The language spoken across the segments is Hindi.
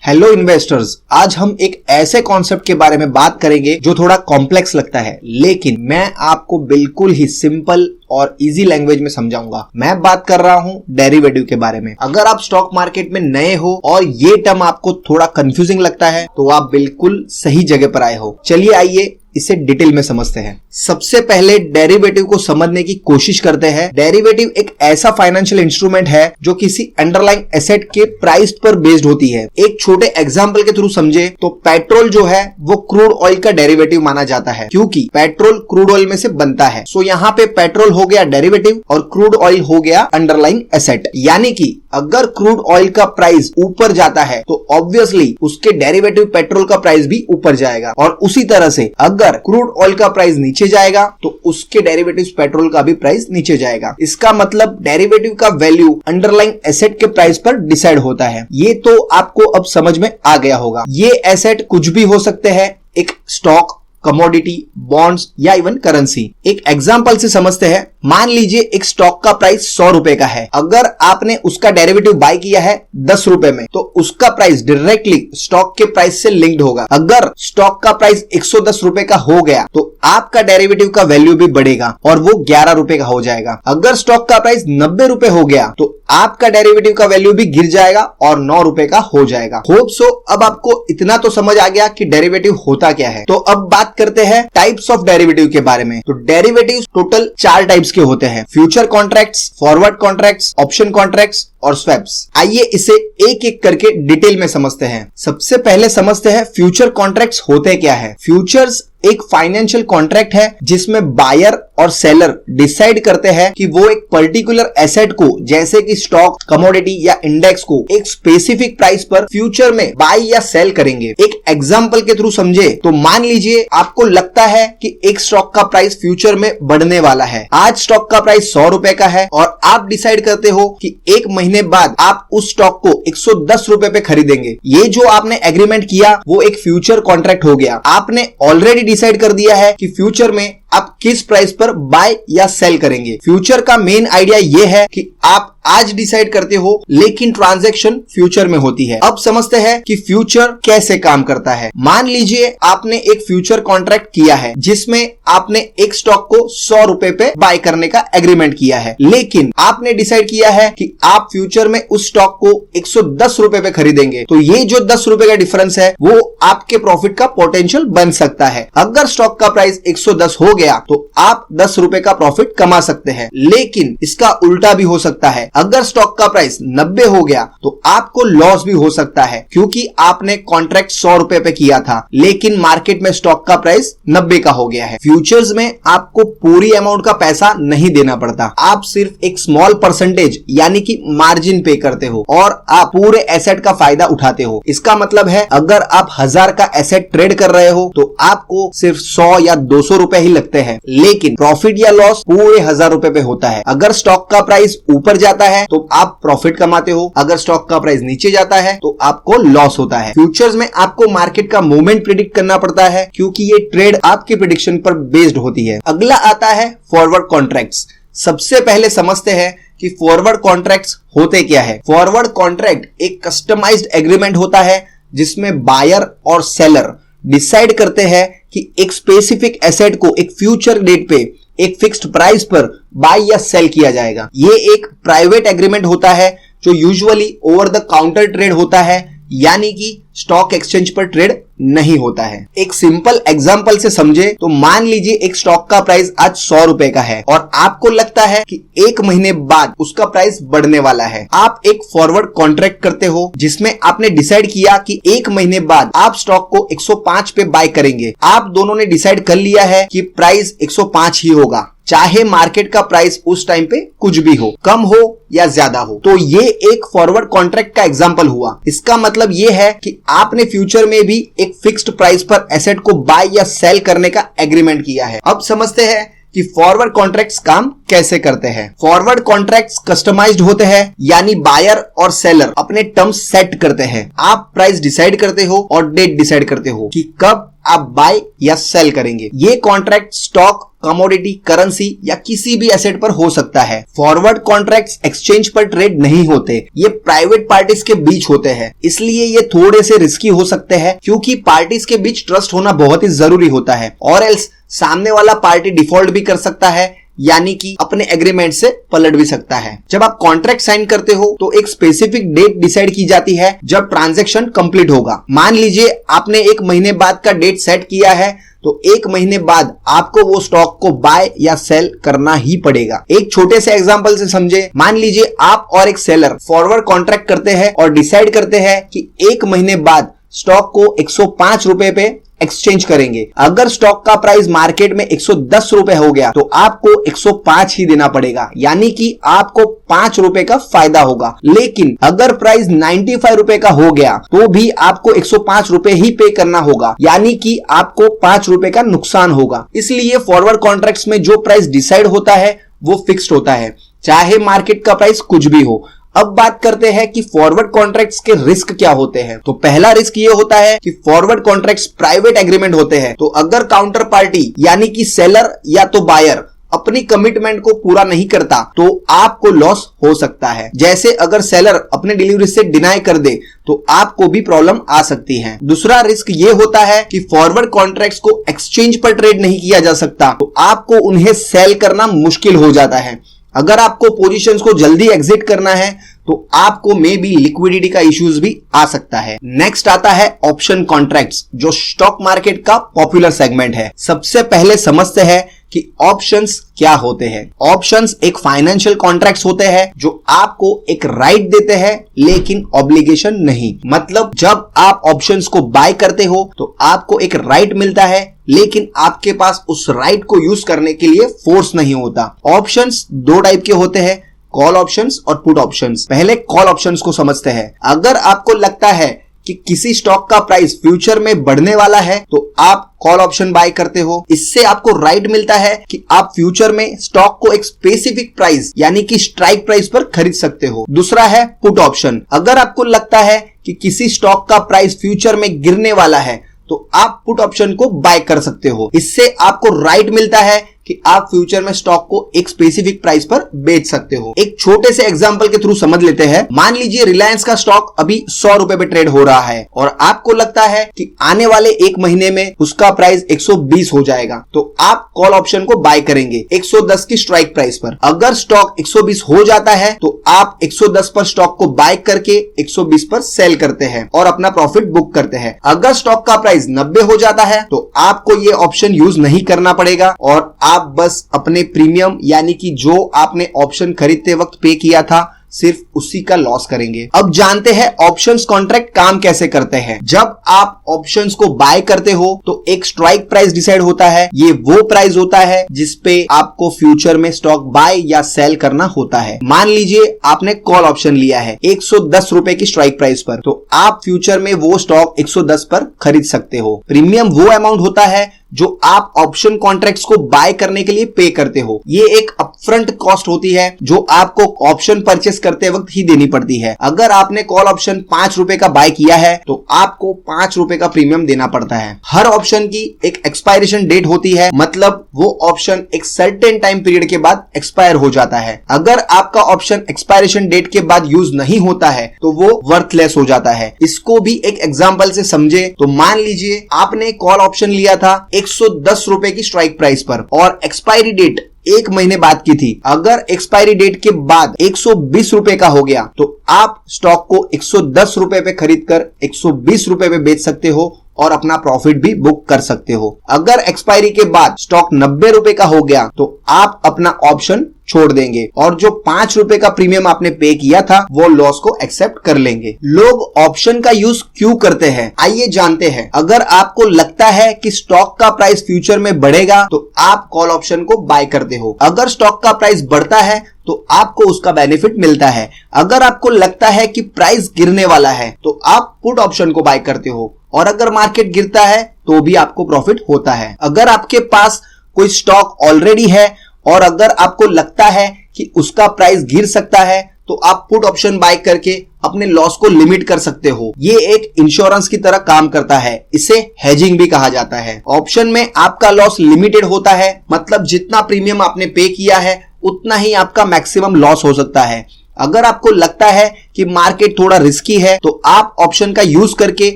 हेलो इन्वेस्टर्स, आज हम एक ऐसे कॉन्सेप्ट के बारे में बात करेंगे जो थोड़ा कॉम्प्लेक्स लगता है, लेकिन मैं आपको बिल्कुल ही सिंपल और इजी लैंग्वेज में समझाऊंगा। मैं बात कर रहा हूं डेरिवेटिव के बारे में। अगर आप स्टॉक मार्केट में नए हो और ये टर्म आपको थोड़ा कंफ्यूजिंग लगता है तो आप बिल्कुल सही जगह पर आए हो। चलिए आइए इसे डिटेल में समझते हैं। सबसे पहले डेरिवेटिव को समझने की कोशिश करते हैं। डेरिवेटिव एक ऐसा फाइनेंशियल इंस्ट्रूमेंट है जो किसी अंडरलाइंग एसेट के प्राइस पर बेस्ड होती है। एक छोटे एग्जांपल के थ्रू समझे तो पेट्रोल जो है वो क्रूड ऑयल का डेरिवेटिव माना जाता है, क्योंकि पेट्रोल क्रूड ऑयल में से बनता है। सो यहाँ पे पेट्रोल हो गया डेरिवेटिव और क्रूड ऑयल हो गया अंडरलाइंग एसेट। यानी कि अगर क्रूड ऑयल का प्राइस ऊपर जाता है तो ऑब्वियसली उसके डेरिवेटिव पेट्रोल का प्राइस भी ऊपर जाएगा, और उसी तरह से अगर क्रूड ऑयल का प्राइस नीचे जाएगा तो उसके डेरिवेटिव पेट्रोल का भी प्राइस नीचे जाएगा। इसका मतलब डेरिवेटिव का वैल्यू अंडरलाइंग एसेट के प्राइस पर डिसाइड होता है। ये तो आपको अब समझ में आ गया होगा। ये एसेट कुछ भी हो सकते हैं, एक स्टॉक, कमोडिटी, बॉन्ड्स या इवन करेंसी। एक एग्जांपल से समझते हैं। मान लीजिए एक स्टॉक का प्राइस 100 रुपए का है। अगर आपने उसका डेरिवेटिव बाय किया है 10 रुपए में तो उसका प्राइस डायरेक्टली स्टॉक के प्राइस से लिंक्ड होगा। अगर स्टॉक का प्राइस 110 रुपए का हो गया तो आपका डेरिवेटिव का वैल्यू भी बढ़ेगा और वो 11 रुपए का हो जाएगा। अगर स्टॉक का प्राइस 90 रुपए हो गया तो आपका डेरिवेटिव का वैल्यू भी गिर जाएगा और 9 रुपए का हो जाएगा। होप सो अब आपको इतना तो समझ आ गया कि डेरिवेटिव होता क्या है। तो अब बात करते हैं टाइप्स ऑफ डेरिवेटिव के बारे में। तो डेरिवेटिव टोटल 4 टाइप्स के होते हैं: future contracts, forward contracts, option contracts और स्वैप्स। आइए इसे एक एक करके डिटेल में समझते हैं। सबसे पहले समझते हैं फ्यूचर कॉन्ट्रैक्ट्स होते क्या है। फ्यूचर्स एक फाइनेंशियल कॉन्ट्रैक्ट है जिसमें बायर और सेलर डिसाइड करते हैं कि वो एक पर्टिकुलर एसेट को, जैसे कि स्टॉक, कमोडिटी या इंडेक्स को, एक स्पेसिफिक प्राइस पर फ्यूचर में बाय या सेल करेंगे। एक एग्जांपल के थ्रू समझे तो मान लीजिए आपको लगता है कि एक स्टॉक का प्राइस फ्यूचर में बढ़ने वाला है। आज स्टॉक का प्राइस 100 रुपए का है और आप डिसाइड करते हो कि एक महीने बाद आप उस स्टॉक को 110 रुपए पे खरीदेंगे। ये जो आपने एग्रीमेंट किया वो एक फ्यूचर कॉन्ट्रैक्ट हो गया। आपने ऑलरेडी डिसाइड कर दिया है कि फ्यूचर में आप किस प्राइस पर बाय या सेल करेंगे। फ्यूचर का मेन आइडिया यह है कि आप आज डिसाइड करते हो लेकिन ट्रांजैक्शन फ्यूचर में होती है। अब समझते हैं कि फ्यूचर कैसे काम करता है। मान लीजिए आपने एक फ्यूचर कॉन्ट्रैक्ट किया है जिसमें आपने एक स्टॉक को 100 रुपए पे बाय करने का एग्रीमेंट किया है, लेकिन आपने डिसाइड किया है कि आप फ्यूचर में उस स्टॉक को 110 रुपए पे खरीदेंगे। तो ये जो 10 रुपए का डिफरेंस है वो आपके प्रॉफिट का पोटेंशियल बन सकता है। अगर स्टॉक का प्राइस 110 हो गया तो आप 10 रुपए का प्रॉफिट कमा सकते हैं, लेकिन इसका उल्टा भी हो सकता है। अगर स्टॉक का प्राइस 90 हो गया तो आपको लॉस भी हो सकता है, क्योंकि आपने कॉन्ट्रैक्ट 100 रुपए पे किया था लेकिन मार्केट में स्टॉक का प्राइस 90 का हो गया है। फ्यूचर्स में आपको पूरी अमाउंट का पैसा नहीं देना पड़ता, आप सिर्फ एक स्मॉल परसेंटेज यानी कि मार्जिन पे करते हो और आप पूरे एसेट का फायदा उठाते हो। इसका मतलब है अगर आप 1000 का एसेट ट्रेड कर रहे हो तो आपको सिर्फ 100 या 200 रुपए ही लगते हैं, लेकिन प्रॉफिट या लॉस पूरे 1000 रुपए पे होता है। अगर स्टॉक का प्राइस ऊपर जाता है तो आप प्रॉफिट कमाते हो, अगर स्टॉक का प्राइस नीचे जाता है तो आपको लॉस होता है। फ्यूचर्स में आपको मार्केट का मूवमेंट प्रिडिक्ट करना पड़ता है, क्योंकि ये ट्रेड आपके प्रिडिक्शन पर बेस्ड होती है। अगला आता है फॉरवर्ड कॉन्ट्रैक्ट्स। सबसे पहले समझते हैं कि फॉरवर्ड कॉन्ट्रैक्ट्स होते क्या है। फॉरवर्ड कॉन्ट्रैक्ट एक कस्टमाइज्ड एग्रीमेंट होता है जिसमें बायर और सेलर डिसाइड करते हैं कि एक स्पेसिफिक एसेट को एक फ्यूचर डेट पे एक फिक्स्ड प्राइस पर बाय या सेल किया जाएगा। ये एक प्राइवेट एग्रीमेंट होता है जो usually over the counter trade होता है, यानी कि स्टॉक एक्सचेंज पर ट्रेड नहीं होता है। एक सिंपल एग्जांपल से समझे तो मान लीजिए एक स्टॉक का प्राइस आज 100 रुपए का है और आपको लगता है कि एक महीने बाद उसका प्राइस बढ़ने वाला है। आप एक फॉरवर्ड कॉन्ट्रैक्ट करते हो जिसमें आपने डिसाइड किया कि एक महीने बाद आप स्टॉक को 105 पे बाय करेंगे। आप दोनों ने डिसाइड कर लिया है कि प्राइस 105 ही होगा, चाहे मार्केट का प्राइस उस टाइम पे कुछ भी हो, कम हो या ज्यादा हो। तो ये एक फॉरवर्ड कॉन्ट्रैक्ट का एग्जांपल हुआ। इसका मतलब ये है कि आपने फ्यूचर में भी एक फिक्स्ड प्राइस पर एसेट को बाय या सेल करने का एग्रीमेंट किया है। अब समझते हैं कि फॉरवर्ड कॉन्ट्रैक्ट्स काम कैसे करते हैं। फॉरवर्ड कॉन्ट्रैक्ट्स कस्टमाइज्ड होते हैं, यानी बायर और सेलर अपने टर्म्स सेट करते हैं। आप प्राइस डिसाइड करते हो और डेट डिसाइड करते हो कि कब आप बाय या सेल करेंगे। ये कॉन्ट्रैक्ट स्टॉक, कमोडिटी, करेंसी या किसी भी एसेट पर हो सकता है। फॉरवर्ड कॉन्ट्रैक्ट्स एक्सचेंज पर ट्रेड नहीं होते, ये प्राइवेट पार्टीज के बीच होते हैं, इसलिए ये थोड़े से रिस्की हो सकते हैं क्योंकि पार्टीज के बीच ट्रस्ट होना बहुत ही जरूरी होता है, और एल्स सामने वाला पार्टी डिफॉल्ट भी कर सकता है, यानी कि अपने एग्रीमेंट से पलट भी सकता है। जब आप कॉन्ट्रैक्ट साइन करते हो तो एक स्पेसिफिक डेट डिसाइड की जाती है जब ट्रांजैक्शन कंप्लीट होगा। मान लीजिए आपने 1 महीने बाद का डेट सेट किया है, तो 1 महीने बाद आपको वो स्टॉक को बाय या सेल करना ही पड़ेगा। एक छोटे से एग्जांपल से समझे, मान लीजिए आप और एक सेलर फॉरवर्ड कॉन्ट्रैक्ट करते हैं और डिसाइड करते हैं कि 1 महीने बाद स्टॉक को 105 रुपए पे एक्सचेंज करेंगे। अगर स्टॉक का प्राइस मार्केट में 110 रुपए हो गया तो आपको 105 ही देना पड़ेगा, यानी कि आपको 5 रुपए का फायदा होगा। लेकिन अगर प्राइस 95 रुपए का हो गया तो भी आपको 105 रुपए ही पे करना होगा, यानी कि आपको 5 रुपए का नुकसान होगा। इसलिए फॉरवर्ड कॉन्ट्रैक्ट्स में जो प्राइस डिसाइड होता है वो फिक्स्ड होता है, चाहे मार्केट का प्राइस कुछ भी हो। अब बात करते हैं कि फॉरवर्ड कॉन्ट्रैक्ट्स के रिस्क क्या होते हैं। तो पहला रिस्क ये होता है कि फॉरवर्ड कॉन्ट्रैक्ट्स प्राइवेट एग्रीमेंट होते हैं, तो अगर काउंटर पार्टी यानी कि सेलर या तो बायर अपनी कमिटमेंट को पूरा नहीं करता तो आपको लॉस हो सकता है। जैसे अगर सेलर अपने डिलीवरी से डिनाई कर दे तो आपको भी प्रॉब्लम आ सकती है। दूसरा रिस्क ये होता है कि फॉरवर्ड कॉन्ट्रैक्ट्स को एक्सचेंज पर ट्रेड नहीं किया जा सकता, तो आपको उन्हें सेल करना मुश्किल हो जाता है। अगर आपको पोजीशंस को जल्दी एग्जिट करना है तो आपको मे बी लिक्विडिटी का इश्यूज भी आ सकता है। नेक्स्ट आता है ऑप्शन कॉन्ट्रैक्ट्स, जो स्टॉक मार्केट का पॉपुलर सेगमेंट है। सबसे पहले समझते हैं कि ऑप्शंस क्या होते हैं। ऑप्शंस एक फाइनेंशियल कॉन्ट्रैक्ट्स होते हैं जो आपको एक राइट देते हैं लेकिन ऑब्लिगेशन नहीं। मतलब जब आप ऑप्शंस को बाय करते हो तो आपको एक राइट मिलता है लेकिन आपके पास उस राइट को यूज करने के लिए फोर्स नहीं होता। ऑप्शंस 2 टाइप के होते हैं, कॉल ऑप्शंस और पुट ऑप्शंस। पहले कॉल ऑप्शंस को समझते हैं। अगर आपको लगता है कि किसी स्टॉक का प्राइस फ्यूचर में बढ़ने वाला है तो आप कॉल ऑप्शन बाय करते हो। इससे आपको राइट मिलता है कि आप फ्यूचर में स्टॉक को एक स्पेसिफिक प्राइस यानी कि स्ट्राइक प्राइस पर खरीद सकते हो। दूसरा है पुट ऑप्शन। अगर आपको लगता है कि किसी स्टॉक का प्राइस फ्यूचर में गिरने वाला है तो आप पुट ऑप्शन को बाय कर सकते हो। इससे आपको राइट मिलता है कि आप फ्यूचर में स्टॉक को एक स्पेसिफिक प्राइस पर बेच सकते हो। एक छोटे से एग्जांपल के थ्रू समझ लेते हैं। मान लीजिए रिलायंस का स्टॉक अभी 100 रुपए पे ट्रेड हो रहा है और आपको लगता है कि आने वाले 1 महीने में उसका प्राइस 120 हो जाएगा, तो आप कॉल ऑप्शन को बाय करेंगे 110 की स्ट्राइक प्राइस पर। अगर स्टॉक 120 हो जाता है तो आप 110 पर स्टॉक को बाय करके 120 पर सेल करते हैं और अपना प्रॉफिट बुक करते हैं। अगर स्टॉक का प्राइस 90 हो जाता है तो आपको ये ऑप्शन यूज नहीं करना पड़ेगा और आप बस अपने प्रीमियम यानी कि जो आपने ऑप्शन खरीदते वक्त पे किया था सिर्फ उसी का लॉस करेंगे। अब जानते हैं ऑप्शंस कॉन्ट्रैक्ट काम कैसे करते हैं। जब आप ऑप्शंस को बाय करते हो तो एक स्ट्राइक प्राइस डिसाइड होता है। ये वो प्राइस होता है जिसपे आपको फ्यूचर में स्टॉक बाय या सेल करना होता है। मान लीजिए आपने कॉल ऑप्शन लिया है 110 रुपए की स्ट्राइक प्राइस पर, तो आप फ्यूचर में वो स्टॉक 110 पर खरीद सकते हो। प्रीमियम वो अमाउंट होता है जो आप ऑप्शन कॉन्ट्रैक्ट्स को बाय करने के लिए पे करते हो। ये एक अपफ्रंट कॉस्ट होती है जो आपको ऑप्शन परचेस करते वक्त ही देनी पड़ती है। अगर आपने कॉल ऑप्शन 5 रुपए का बाय किया है तो आपको 5 रुपए का प्रीमियम देना पड़ता है। हर ऑप्शन की एक एक्सपायरेशन डेट होती है, मतलब वो ऑप्शन एक सर्टेन टाइम पीरियड के बाद एक्सपायर हो जाता है। अगर आपका ऑप्शन एक्सपायरेशन डेट के बाद यूज नहीं होता है तो वो वर्थलेस हो जाता है। इसको भी एक एग्जांपल से समझे तो मान लीजिए आपने कॉल ऑप्शन लिया था 110 रुपए की स्ट्राइक प्राइस पर और एक्सपायरी डेट 1 महीने बाद की थी। अगर एक्सपायरी डेट के बाद 120 रुपए का हो गया तो आप स्टॉक को 110 रुपए पे खरीदकर 120 रुपए पे बेच सकते हो और अपना प्रॉफिट भी बुक कर सकते हो। अगर एक्सपायरी के बाद स्टॉक 90 रुपए का हो गया तो आप अपना ऑप्शन छोड़ देंगे और जो 5 रुपए का प्रीमियम आपने पे किया था वो लॉस को एक्सेप्ट कर लेंगे। लोग ऑप्शन का यूज क्यों करते हैं, आइए जानते हैं। अगर आपको लगता है कि स्टॉक का प्राइस फ्यूचर में बढ़ेगा तो आप कॉल ऑप्शन को बाय करते हो। अगर स्टॉक का प्राइस बढ़ता है तो आपको उसका बेनिफिट मिलता है। अगर आपको लगता है कि प्राइस गिरने वाला है तो आप पुट ऑप्शन को बाय करते हो और अगर मार्केट गिरता है तो भी आपको प्रॉफिट होता है। अगर आपके पास कोई स्टॉक ऑलरेडी है और अगर आपको लगता है कि उसका प्राइस गिर सकता है तो आप पुट ऑप्शन बाय करके अपने लॉस को लिमिट कर सकते हो। ये एक इंश्योरेंस की तरह काम करता है, इसे हेजिंग भी कहा जाता है। ऑप्शन में आपका लॉस लिमिटेड होता है, मतलब जितना प्रीमियम आपने पे किया है उतना ही आपका मैक्सिमम लॉस हो सकता है। अगर आपको लगता है कि मार्केट थोड़ा रिस्की है तो आप ऑप्शन का यूज करके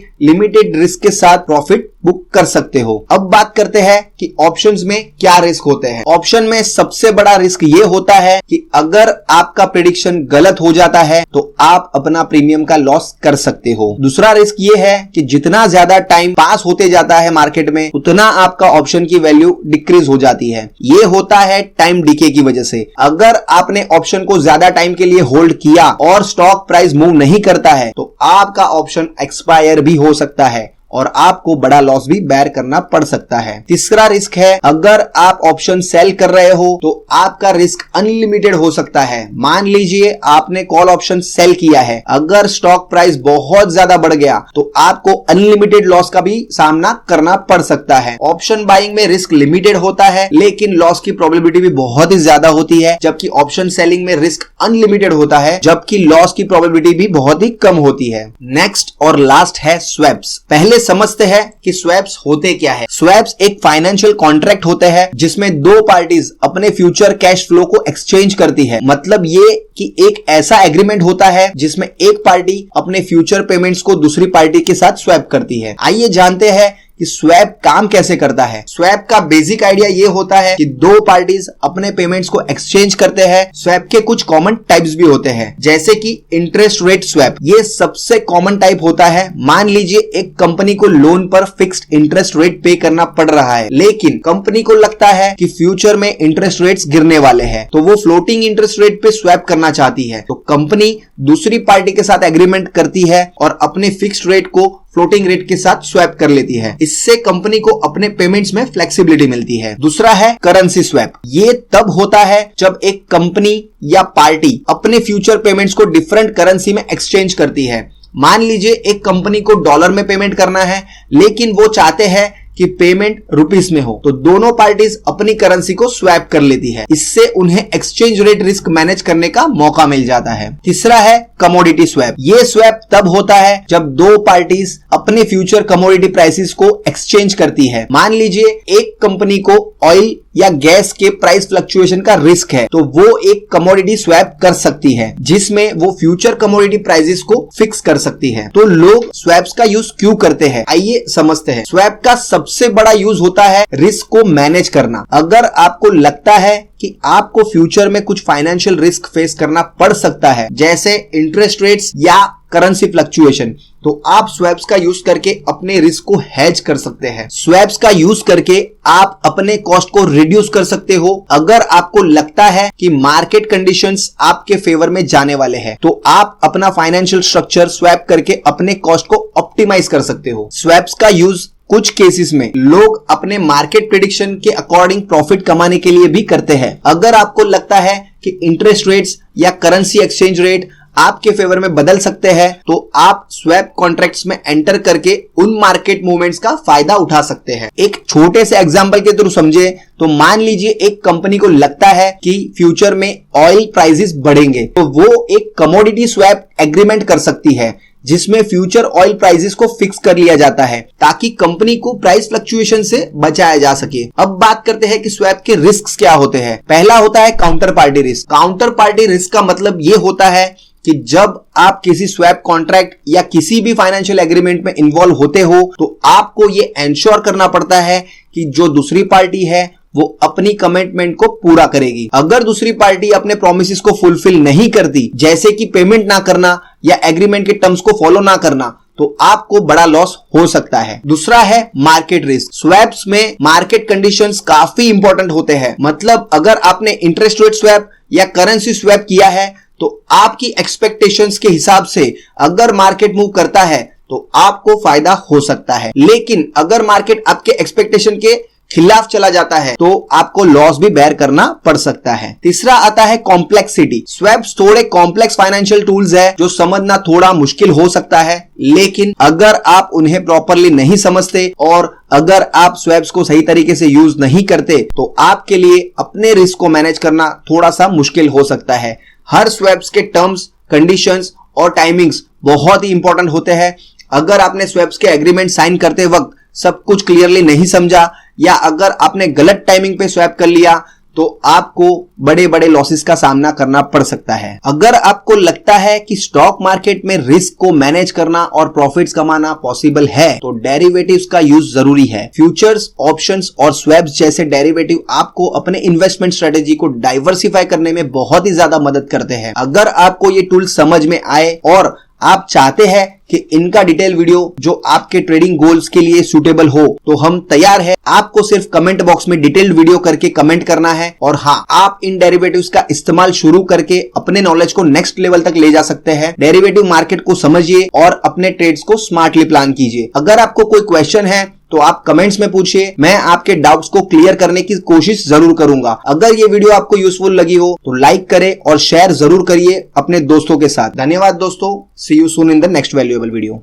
लिमिटेड रिस्क के साथ प्रॉफिट बुक कर सकते हो। अब बात करते हैं कि ऑप्शंस में क्या रिस्क होते हैं। ऑप्शन में सबसे बड़ा रिस्क ये होता है कि अगर आपका प्रेडिक्शन गलत हो जाता है तो आप अपना प्रीमियम का लॉस कर सकते हो। दूसरा रिस्क ये है कि जितना ज्यादा टाइम पास होते जाता है मार्केट में उतना आपका ऑप्शन की वैल्यू डिक्रीज हो जाती है। ये होता है टाइम डीके की वजह से। अगर आपने ऑप्शन को ज्यादा टाइम के लिए होल्ड किया और स्टॉक प्राइस मूव नहीं करता है तो आपका ऑप्शन एक्सपायर भी हो सकता है और आपको बड़ा लॉस भी बेयर करना पड़ सकता है। तीसरा रिस्क है, अगर आप ऑप्शन सेल कर रहे हो तो आपका रिस्क अनलिमिटेड हो सकता है। मान लीजिए आपने कॉल ऑप्शन सेल किया है, अगर स्टॉक प्राइस बहुत ज्यादा बढ़ गया तो आपको अनलिमिटेड लॉस का भी सामना करना पड़ सकता है। ऑप्शन बाइंग में रिस्क लिमिटेड होता है लेकिन लॉस की प्रोबेबिलिटी भी बहुत ही ज्यादा होती है, जबकि ऑप्शन सेलिंग में रिस्क अनलिमिटेड होता है जबकि लॉस की प्रोबेबिलिटी भी बहुत ही कम होती है। नेक्स्ट और लास्ट है स्वैप्स। पहले समझते हैं कि स्वैप्स होते क्या है। स्वैप्स एक फाइनेंशियल कॉन्ट्रैक्ट होते हैं जिसमें दो पार्टीज अपने फ्यूचर कैश फ्लो को एक्सचेंज करती है। मतलब ये कि एक ऐसा एग्रीमेंट होता है जिसमें एक पार्टी अपने फ्यूचर पेमेंट्स को दूसरी पार्टी के साथ स्वैप करती है। आइए जानते हैं कि स्वैप काम कैसे करता है। स्वैप का बेसिक आइडिया ये होता है कि दो पार्टीज अपने पेमेंट्स को एक्सचेंज करते हैं। स्वैप के कुछ कॉमन टाइप्स भी होते हैं, जैसे कि इंटरेस्ट रेट स्वैप, ये सबसे कॉमन टाइप होता है। मान लीजिए एक कंपनी को लोन पर फिक्स्ड इंटरेस्ट रेट पे करना पड़ रहा है, लेकिन कंपनी को लगता है कि फ्यूचर में इंटरेस्ट रेट्स गिरने वाले हैं, तो वो फ्लोटिंग इंटरेस्ट रेट पे स्वैप करना चाहती है। तो कंपनी दूसरी पार्टी के साथ एग्रीमेंट करती है और अपने फिक्स्ड रेट को फ्लोटिंग रेट के साथ स्वैप कर लेती है। इससे कंपनी को अपने पेमेंट्स में फ्लेक्सिबिलिटी मिलती है। दूसरा है करेंसी स्वैप। ये तब होता है जब एक कंपनी या पार्टी अपने फ्यूचर पेमेंट्स को डिफरेंट करेंसी में एक्सचेंज करती है। मान लीजिए एक कंपनी को डॉलर में पेमेंट करना है लेकिन वो चाहते हैं कि पेमेंट रुपीस में हो, तो दोनों पार्टीज अपनी करेंसी को स्वैप कर लेती है। इससे उन्हें एक्सचेंज रेट रिस्क मैनेज करने का मौका मिल जाता है। तीसरा है कमोडिटी स्वैप। ये स्वैप तब होता है जब दो पार्टीज अपने फ्यूचर कमोडिटी प्राइसेस को एक्सचेंज करती है। मान लीजिए एक कंपनी को ऑयल या गैस के प्राइस फ्लक्चुएशन का रिस्क है, तो वो एक कमोडिटी स्वैप कर सकती है जिसमें वो फ्यूचर कमोडिटी प्राइसेस को फिक्स कर सकती है। तो लोग स्वैप्स का यूज क्यों करते हैं, आइए समझते हैं। स्वैप का सबसे बड़ा यूज होता है रिस्क को मैनेज करना। अगर आपको लगता है कि आपको फ्यूचर में कुछ फाइनेंशियल रिस्क फेस करना पड़ सकता है, जैसे इंटरेस्ट रेट्स या करेंसी फ्लक्चुएशन, तो आप स्वैप्स का यूज करके अपने रिस्क को हेज कर सकते हैं। स्वैप्स का यूज करके आप अपने कॉस्ट को रिड्यूस कर सकते हो। अगर आपको लगता है कि मार्केट कंडीशंस आपके फेवर में जाने वाले हैं, तो आप अपना फाइनेंशियल स्ट्रक्चर स्वैप करके अपने कॉस्ट को ऑप्टिमाइज कर सकते हो। स्वैप्स का यूज कुछ केसेस में लोग अपने मार्केट प्रेडिक्शन के अकॉर्डिंग प्रॉफिट कमाने के लिए भी करते हैं। अगर आपको लगता है कि इंटरेस्ट रेट्स या करेंसी एक्सचेंज रेट आपके फेवर में बदल सकते हैं, तो आप स्वैप कॉन्ट्रैक्ट्स में एंटर करके उन मार्केट मूवमेंट्स का फायदा उठा सकते हैं। एक छोटे से एग्जांपल के थ्रू समझे तो मान लीजिए एक कंपनी को लगता है कि फ्यूचर में ऑयल प्राइसेस बढ़ेंगे, तो वो एक कमोडिटी स्वैप एग्रीमेंट कर सकती है जिसमें फ्यूचर ऑयल प्राइसेस को फिक्स कर लिया जाता है ताकि कंपनी को प्राइस फ्लक्चुएशन से बचाया जा सके। अब बात करते हैं कि स्वैप के रिस्क क्या होते हैं। पहला होता है counter party risk. Counter party risk का मतलब ये होता है कि जब आप किसी स्वैप कॉन्ट्रैक्ट या किसी भी फाइनेंशियल एग्रीमेंट में इन्वॉल्व होते हो तो आपको ये एंश्योर करना पड़ता है कि जो दूसरी पार्टी है वो अपनी कमिटमेंट को पूरा करेगी। अगर दूसरी पार्टी अपने प्रोमिसेस को फुलफिल नहीं करती, जैसे कि पेमेंट ना करना या एग्रीमेंट के टर्म्स को फॉलो ना करना, तो आपको बड़ा लॉस हो सकता है। दूसरा है मार्केट रिस्क। स्वैप्स में मार्केट कंडीशंस काफी इंपॉर्टेंट होते हैं। मतलब अगर आपने इंटरेस्ट रेट स्वैप या करेंसी स्वैप किया है तो आपकी एक्सपेक्टेशंस के हिसाब से अगर मार्केट मूव करता है तो आपको फायदा हो सकता है, लेकिन अगर मार्केट आपके एक्सपेक्टेशन के खिलाफ चला जाता है तो आपको लॉस भी बेयर करना पड़ सकता है। तीसरा आता है कॉम्प्लेक्सिटी। स्वैप्स थोड़े कॉम्प्लेक्स फाइनेंशियल टूल्स है जो समझना थोड़ा मुश्किल हो सकता है, लेकिन अगर आप उन्हें प्रॉपरली नहीं समझते और अगर आप स्वैप्स को सही तरीके से यूज नहीं करते तो आपके लिए अपने रिस्क को मैनेज करना थोड़ा सा मुश्किल हो सकता है। हर स्वैप्स के टर्म्स, कंडीशंस और टाइमिंग्स बहुत ही इंपॉर्टेंट होते हैं। अगर आपने स्वैप्स के एग्रीमेंट साइन करते वक्त सब कुछ क्लियरली नहीं समझा या अगर आपने गलत टाइमिंग पे स्वैप कर लिया तो आपको बड़े बड़े लॉसेस का सामना करना पड़ सकता है। अगर आपको लगता है कि स्टॉक मार्केट में रिस्क को मैनेज करना और प्रॉफिट्स कमाना पॉसिबल है तो डेरिवेटिव्स का यूज जरूरी है। फ्यूचर्स, ऑप्शंस और स्वैप्स जैसे डेरिवेटिव आपको अपने इन्वेस्टमेंट स्ट्रेटेजी को डाइवर्सिफाई करने में बहुत ही ज्यादा मदद करते हैं। अगर आपको ये टूल समझ में आए और आप चाहते हैं कि इनका डिटेल वीडियो जो आपके ट्रेडिंग गोल्स के लिए सूटेबल हो तो हम तैयार है। आपको सिर्फ कमेंट बॉक्स में डिटेल्ड वीडियो करके कमेंट करना है और हाँ, आप इन डेरिवेटिव्स का इस्तेमाल शुरू करके अपने नॉलेज को नेक्स्ट लेवल तक ले जा सकते हैं। डेरिवेटिव मार्केट को समझिए और अपने ट्रेड्स को स्मार्टली प्लान कीजिए। अगर आपको कोई क्वेश्चन है तो आप कमेंट्स में पूछिए, मैं आपके डाउट्स को क्लियर करने की कोशिश जरूर करूंगा। अगर ये वीडियो आपको यूजफुल लगी हो तो लाइक करें और शेयर जरूर करिए अपने दोस्तों के साथ। धन्यवाद दोस्तों, see you soon in the next valuable video.